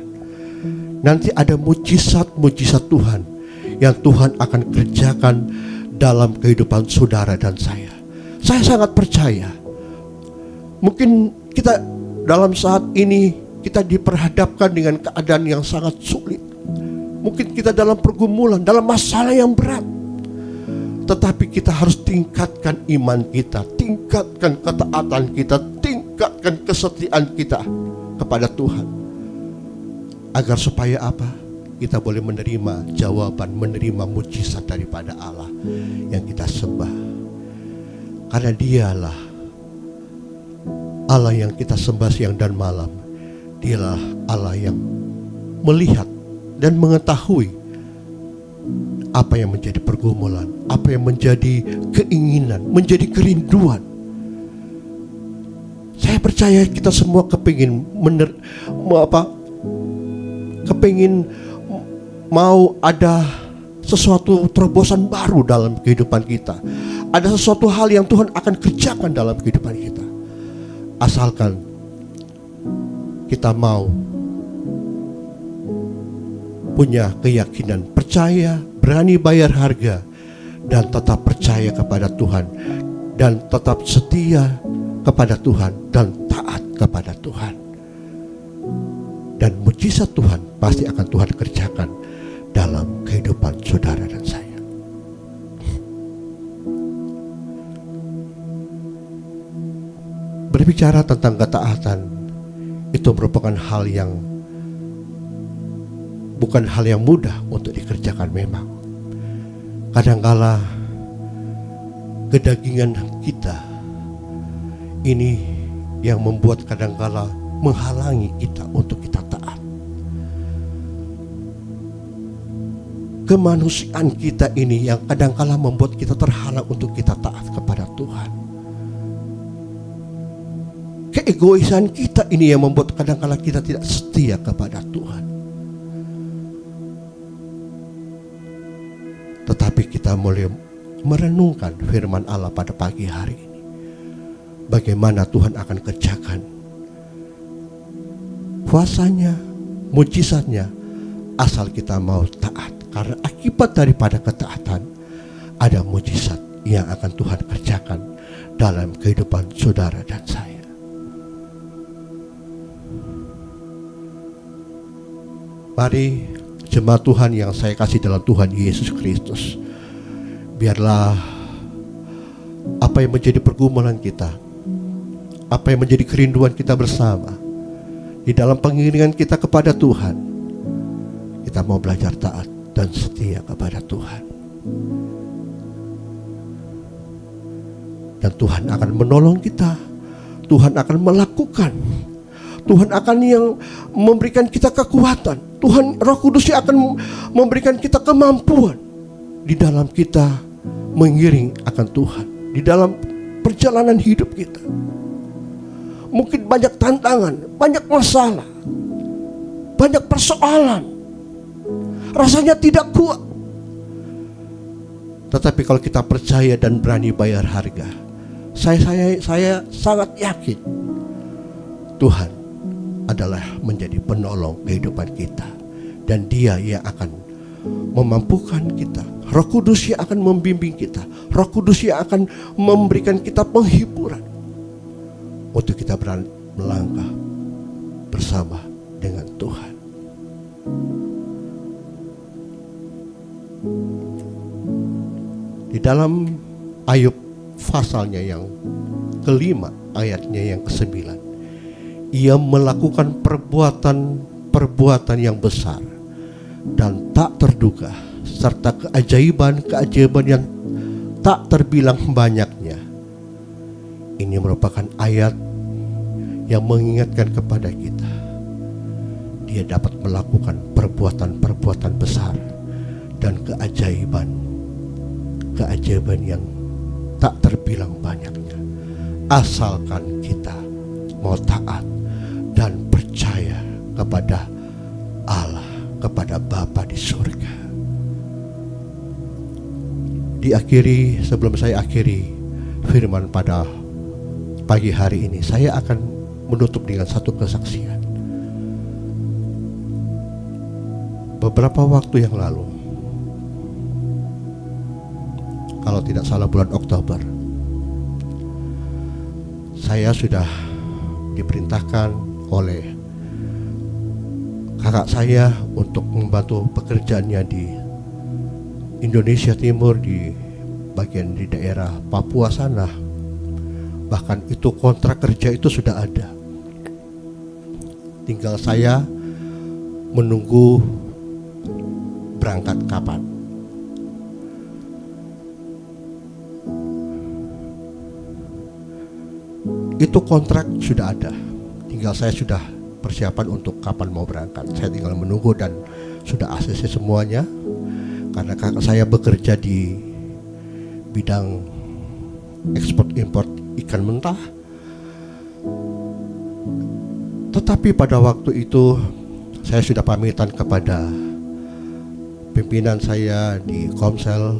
Speaker 4: Nanti ada mujizat-mujizat Tuhan yang Tuhan akan kerjakan dalam kehidupan saudara dan saya. Saya sangat percaya. Mungkin kita dalam saat ini kita diperhadapkan dengan keadaan yang sangat sulit. Mungkin kita dalam pergumulan, dalam masalah yang berat. Tetapi kita harus tingkatkan iman kita, tingkatkan ketaatan kita, tingkatkan kesetiaan kita kepada Tuhan. Agar supaya apa? Kita boleh menerima jawaban, menerima mujizat daripada Allah yang kita sembah. Karena Dialah Allah yang kita sembah siang dan malam. Dialah Allah yang melihat dan mengetahui apa yang menjadi pergumulan, apa yang menjadi keinginan, menjadi kerinduan. Saya percaya kita semua kepingin mau ada sesuatu terobosan baru dalam kehidupan kita. Ada sesuatu hal yang Tuhan akan kerjakan dalam kehidupan kita. Asalkan kita mau punya keyakinan, percaya, berani bayar harga, dan tetap percaya kepada Tuhan, dan tetap setia kepada Tuhan, dan taat kepada Tuhan. Dan mujizat Tuhan pasti akan Tuhan kerjakan dalam kehidupan saudara dan saya. Berbicara tentang ketaatan itu merupakan hal yang bukan hal yang mudah untuk dikerjakan memang. Kadangkala kedagingan kita ini yang membuat kadangkala menghalangi kita untuk kita taat. kemanusiaan kita ini yang kadangkala membuat kita terhalang untuk kita taat kepada Tuhan. Keegoisan kita ini yang membuat kadangkala kita tidak setia kepada Tuhan. Tetapi kita mulai merenungkan firman Allah pada pagi hari ini. Bagaimana Tuhan akan kerjakan kuasanya, mujizatnya, asal kita mau taat. Karena akibat daripada ketaatan ada mujizat yang akan Tuhan kerjakan dalam kehidupan saudara dan saya. Mari jemaat Tuhan yang saya kasih dalam Tuhan Yesus Kristus, biarlah apa yang menjadi pergumulan kita, apa yang menjadi kerinduan kita bersama, di dalam pengiringan kita kepada Tuhan, kita mau belajar taat dan setia kepada Tuhan. Dan Tuhan akan menolong kita, Tuhan akan melakukan, Tuhan akan yang memberikan kita kekuatan, Tuhan Roh Kudus yang akan memberikan kita kemampuan di dalam kita mengiring akan Tuhan, di dalam perjalanan hidup kita. Mungkin banyak tantangan, banyak masalah, banyak persoalan, rasanya tidak kuat. Tetapi kalau kita percaya dan berani bayar harga, saya sangat yakin Tuhan adalah menjadi penolong kehidupan kita. Dan Dia yang akan memampukan kita, Roh Kudus yang akan membimbing kita, Roh Kudus yang akan memberikan kita penghiburan untuk kita berani melangkah bersama dengan Tuhan. Di dalam Ayub pasalnya yang kelima, ayatnya yang ke-9, ia melakukan perbuatan yang besar dan tak terduga, serta keajaiban yang tak terbilang banyaknya. Ini merupakan ayat yang mengingatkan kepada kita, Dia dapat melakukan perbuatan besar dan keajaiban yang tak terbilang banyaknya, asalkan kita mau taat dan percaya kepada Allah, kepada Bapa di surga. Sebelum saya akhiri firman pada pagi hari ini, saya akan menutup dengan satu kesaksian. Beberapa waktu yang lalu, kalau tidak salah bulan Oktober, saya sudah diperintahkan oleh kakak saya untuk membantu pekerjaannya di Indonesia Timur, di bagian di daerah Papua sana. Bahkan itu kontrak kerja itu sudah ada, tinggal saya menunggu berangkat kapan. Itu kontrak sudah ada, tinggal saya sudah persiapan untuk kapan mau berangkat. Saya tinggal menunggu dan sudah ACC semuanya, karena kakak saya bekerja di bidang ekspor impor ikan mentah. Tetapi pada waktu itu saya sudah pamitan kepada pimpinan saya di Komsel,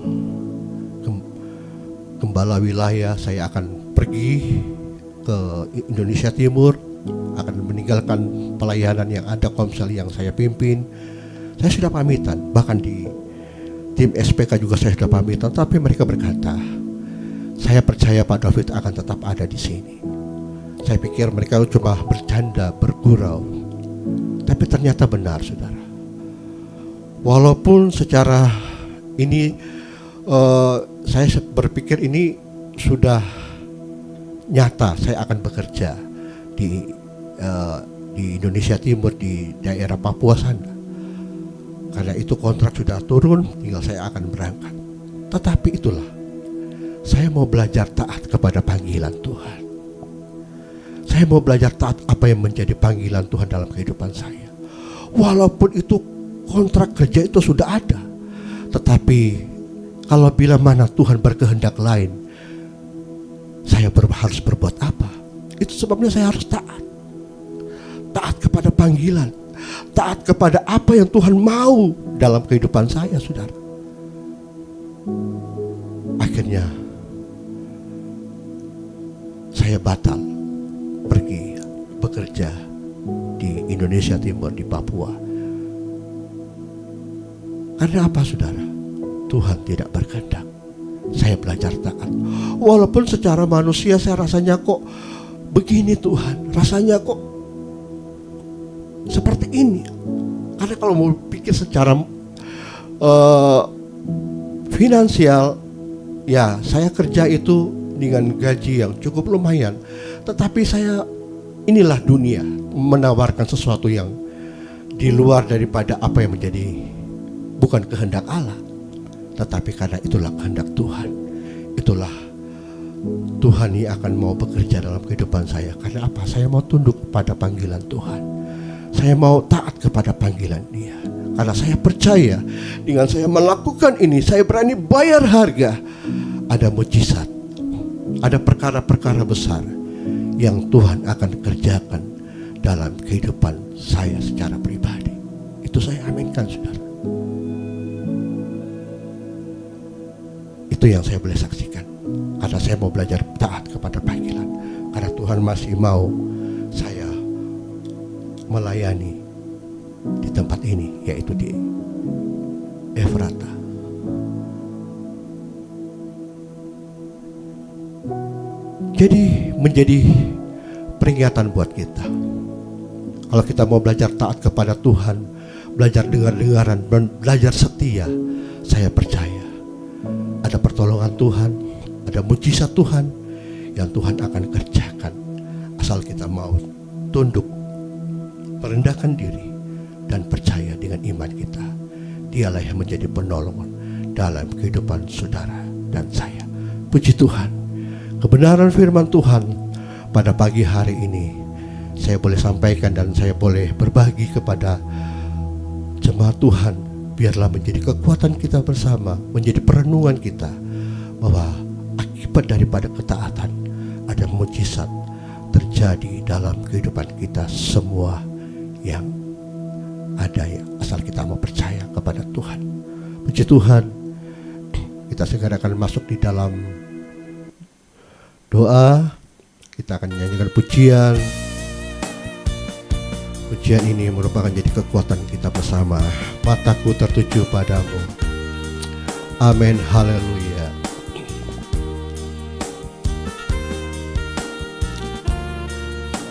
Speaker 4: gembala wilayah, saya akan pergi ke Indonesia Timur, akan meninggalkan pelayanan yang ada Komsel yang saya pimpin. Saya sudah pamitan, bahkan di tim SPK juga saya sudah pamitan, tapi mereka berkata, saya percaya Pak David akan tetap ada di sini. Saya pikir mereka cuma bercanda, bergurau, tapi ternyata benar, saudara. Walaupun secara ini saya berpikir ini sudah nyata, saya akan bekerja di Indonesia Timur, di daerah Papua sana. Karena itu kontrak sudah turun, tinggal saya akan berangkat. Tetapi itulah, saya mau belajar taat kepada panggilan Tuhan. Saya mau belajar taat apa yang menjadi panggilan Tuhan dalam kehidupan saya. Walaupun itu kontrak kerja itu sudah ada, Tetapi kalau bila mana Tuhan berkehendak lain, saya harus berbuat apa? Itu sebabnya saya harus taat. Taat kepada panggilan, taat kepada apa yang Tuhan mau dalam kehidupan saya, saudara. Akhirnya saya batal pergi bekerja di Indonesia Timur, di Papua. Karena apa, saudara? Tuhan tidak berkehendak. Saya belajar taat. Walaupun secara manusia saya rasanya kok begini Tuhan, rasanya kok seperti ini. Karena kalau mau pikir secara finansial, ya saya kerja itu dengan gaji yang cukup lumayan. Tetapi inilah dunia menawarkan sesuatu yang di luar daripada apa yang menjadi bukan kehendak Allah. Tetapi karena itulah kehendak Tuhan, itulah Tuhan yang akan mau bekerja dalam kehidupan saya. Karena apa? Saya mau tunduk kepada panggilan Tuhan. Saya mau taat kepada panggilan Dia. Karena saya percaya dengan saya melakukan ini, saya berani bayar harga. Ada mujizat, ada perkara-perkara besar yang Tuhan akan kerjakan dalam kehidupan saya secara pribadi. Itu saya aminkan, saudara. Itu yang saya boleh saksikan. Karena saya mau belajar taat kepada panggilan. Karena Tuhan masih mau saya melayani di tempat ini, yaitu di Efrata. Jadi menjadi peringatan buat kita. Kalau kita mau belajar taat kepada Tuhan, belajar dengar-dengaran dan belajar setia, saya percaya ada pertolongan Tuhan, ada mujizat Tuhan yang Tuhan akan kerjakan. Asal kita mau tunduk, merendahkan diri, dan percaya dengan iman kita. Dialah yang menjadi penolong dalam kehidupan saudara dan saya. Puji Tuhan, kebenaran firman Tuhan pada pagi hari ini saya boleh sampaikan dan saya boleh berbagi kepada jemaat Tuhan. Biarlah menjadi kekuatan kita bersama, menjadi perenungan kita, bahwa akibat daripada ketaatan ada mujizat terjadi dalam kehidupan kita semua yang ada, ya asal kita mau percaya kepada Tuhan. Puji Tuhan, kita segera akan masuk di dalam doa. Kita akan menyanyikan pujian. Pujian ini merupakan jadi kekuatan kita bersama. Mataku tertuju padamu. Amin, haleluya.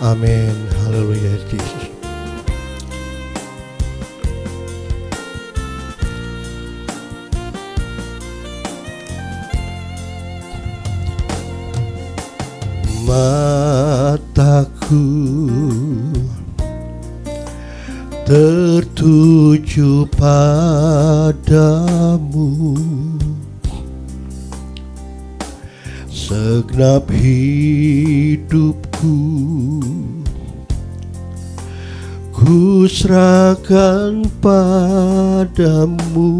Speaker 4: Amin, haleluya Yesus. Mataku tertuju padamu, segenap hidupku ku serahkan padamu.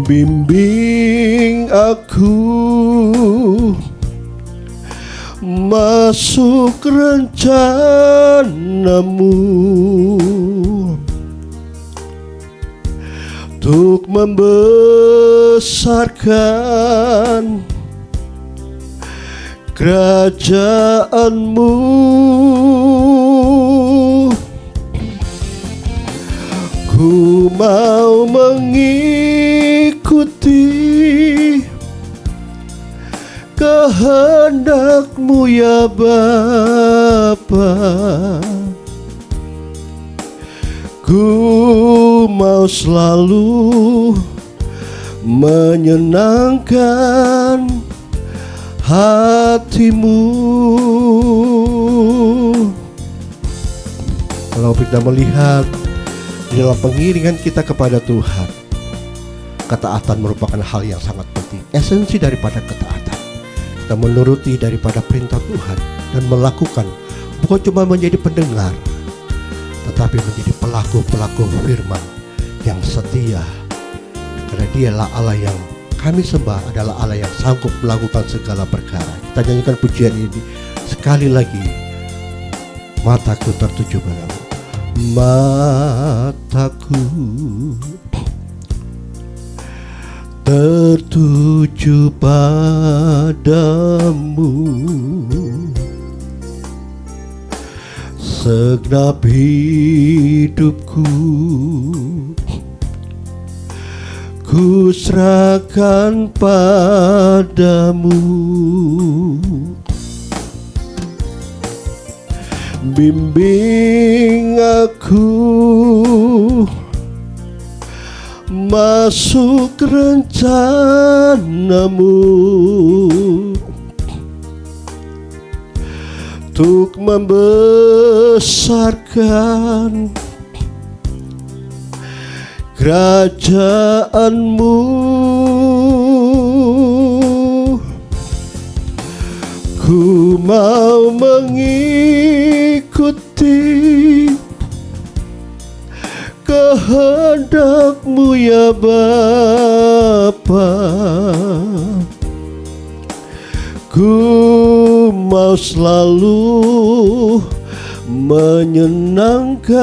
Speaker 4: Bimbing aku masuk rencanamu, untuk membesarkan kerajaanmu. Ku mau mengikuti kehendak-Mu ya Bapa. Ku mau selalu menyenangkan hati-Mu. Kalau kita melihat di dalam pengiringan kita kepada Tuhan, ketaatan merupakan hal yang sangat penting. Esensi daripada ketaatan, kita menuruti daripada perintah Tuhan dan melakukan, bukan cuma menjadi pendengar, tetapi menjadi pelaku-pelaku firman yang setia. Karena dialah Allah yang kami sembah, adalah Allah yang sanggup melakukan segala perkara. Kita nyanyikan pujian ini sekali lagi. Mataku tertuju padamu. Mataku tertuju padamu, segenap hidupku ku serahkan padamu. Bimbing aku masuk rencanamu, untuk membesarkan kerajaanmu. Ku mau mengikuti kehendak-Mu ya Bapa. Ku mau selalu menyenangkan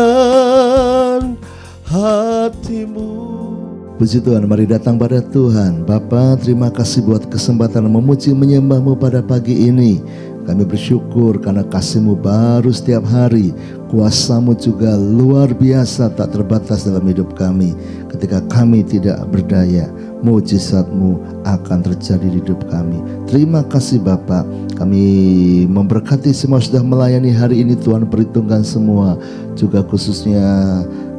Speaker 4: hati-Mu.
Speaker 5: Puji Tuhan, mari datang pada Tuhan. Bapa, terima kasih buat kesempatan memuji menyembah-Mu pada pagi ini. Kami bersyukur karena kasih-Mu baru setiap hari. Kuasa-Mu juga luar biasa, tak terbatas dalam hidup kami. Ketika kami tidak berdaya, mujizat-Mu akan terjadi di hidup kami. Terima kasih Bapa. Kami memberkati semua sudah melayani hari ini. Tuhan perhitungkan semua, juga khususnya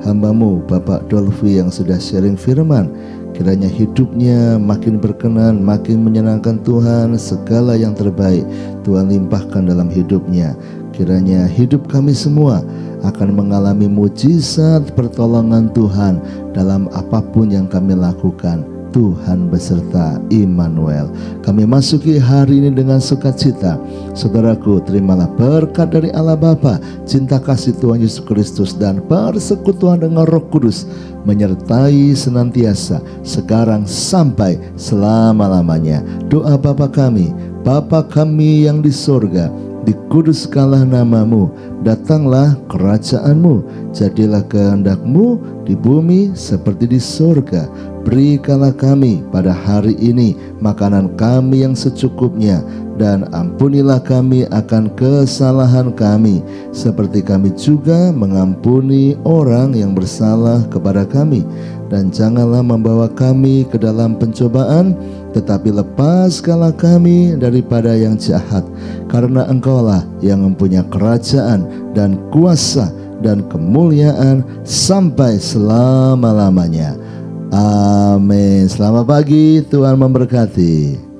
Speaker 5: hamba-Mu Bapak Dolfi yang sudah sharing firman. Kiranya hidupnya makin berkenan, makin menyenangkan Tuhan. Segala yang terbaik Tuhan limpahkan dalam hidupnya. Kiranya hidup kami semua akan mengalami mujizat pertolongan Tuhan dalam apapun yang kami lakukan. Tuhan beserta Immanuel. Kami masuki hari ini dengan sukacita. Saudaraku, terimalah berkat dari Allah Bapa, cinta kasih Tuhan Yesus Kristus, dan persekutuan dengan Roh Kudus menyertai senantiasa sekarang sampai selama-lamanya. Doa Bapa kami yang di sorga, dikuduskanlah nama-Mu, datanglah kerajaan-Mu, jadilah kehendak-Mu di bumi seperti di sorga. Berikanlah kami pada hari ini makanan kami yang secukupnya, dan ampunilah kami akan kesalahan kami, seperti kami juga mengampuni orang yang bersalah kepada kami. Dan janganlah membawa kami ke dalam pencobaan, tetapi lepaskanlah kami daripada yang jahat. Karena Engkaulah yang mempunyai kerajaan dan kuasa dan kemuliaan sampai selama-lamanya. Amin. Selamat pagi, Tuhan memberkati.